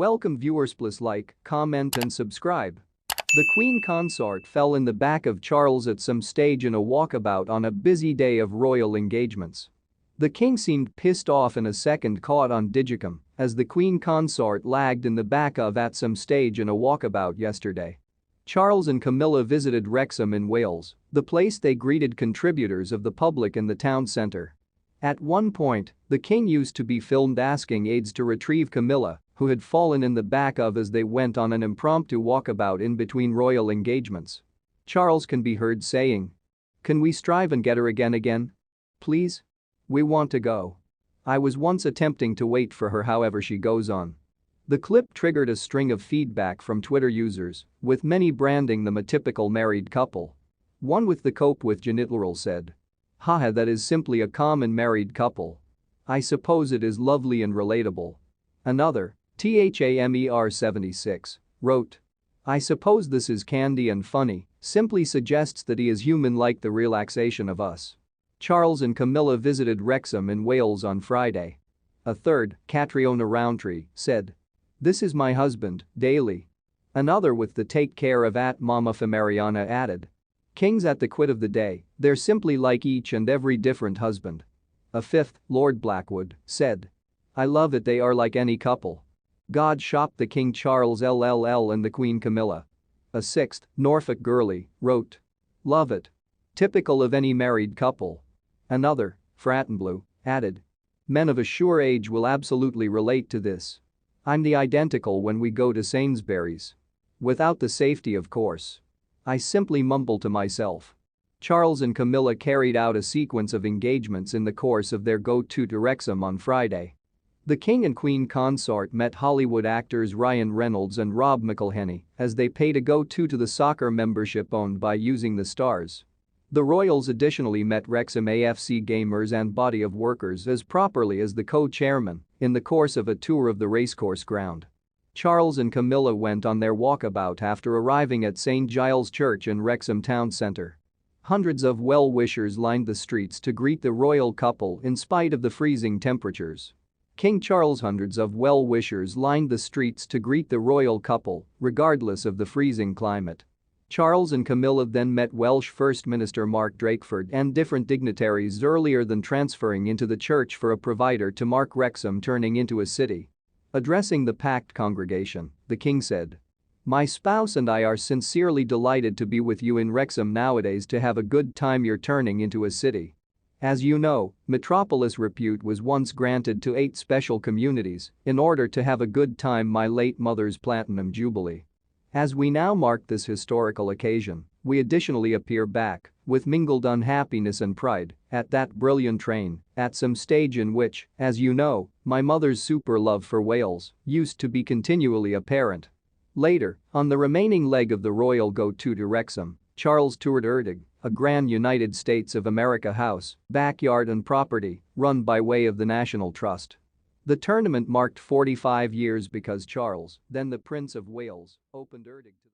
Welcome viewers, please like, comment and subscribe. The Queen consort fell in the back of Charles at some stage in a walkabout on a busy day of royal engagements. The king seemed pissed off in a second caught on digicam as the Queen consort lagged in the back of at some stage in a walkabout yesterday. Charles and Camilla visited Wrexham in Wales, the place they greeted contributors of the public in the town centre. At one point, the king used to be filmed asking aides to retrieve Camilla, who had fallen in the back of as they went on an impromptu walkabout in between royal engagements. Charles can be heard saying, "Can we strive and get her again? Please? We want to go. I was once attempting to wait for her, however she goes on." The clip triggered a string of feedback from Twitter users, with many branding them a typical married couple. One with the cope with genital said, "Haha, that is simply a common married couple. I suppose it is lovely and relatable." Another, THAMER76, wrote, "I suppose this is candy and funny, simply suggests that he is human like the relaxation of us." Charles and Camilla visited Wrexham in Wales on Friday. A third, Catriona Rowntree, said, "This is my husband, daily." Another with the take care of @Mama Famariana added, "Kings at the quit of the day, they're simply like each and every different husband." A fifth, Lord Blackwood, said, "I love it, they are like any couple. God shop the King Charles LLL and the Queen Camilla." A sixth, Norfolk Girly, wrote, "Love it. Typical of any married couple." Another, Frattenblue, added, "Men of a sure age will absolutely relate to this. I'm the identical when we go to Sainsbury's. Without the safety, of course. I simply mumble to myself." Charles and Camilla carried out a sequence of engagements in the course of their go-to Wrexham on Friday. The King and Queen consort met Hollywood actors Ryan Reynolds and Rob McElhenney as they paid a go-to to the soccer membership owned by Using the Stars. The royals additionally met Wrexham AFC gamers and body of workers as properly as the co-chairman in the course of a tour of the racecourse ground. Charles and Camilla went on their walkabout after arriving at St. Giles Church in Wrexham town centre. Hundreds of well-wishers lined the streets to greet the royal couple in spite of the freezing temperatures. King Charles. Hundreds of well-wishers lined the streets to greet the royal couple, regardless of the freezing climate. Charles and Camilla then met Welsh First Minister Mark Drakeford and different dignitaries earlier than transferring into the church for a provider to mark Wrexham turning into a city. Addressing the packed congregation, the king said, "My spouse and I are sincerely delighted to be with you in Wrexham nowadays to have a good time. You're turning into a city. As you know, metropolis repute was once granted to 8 special communities in order to have a good time, my late mother's platinum jubilee. As we now mark this historical occasion, we additionally appear back, with mingled unhappiness and pride, at that brilliant train, at some stage in which, as you know, my mother's super love for Wales used to be continually apparent." Later, on the remaining leg of the royal go-to to Wrexham, Charles toured Erdig, a grand United States of America house, backyard and property run by way of the National Trust. The tournament marked 45 years because Charles, then the Prince of Wales, opened Erdig to the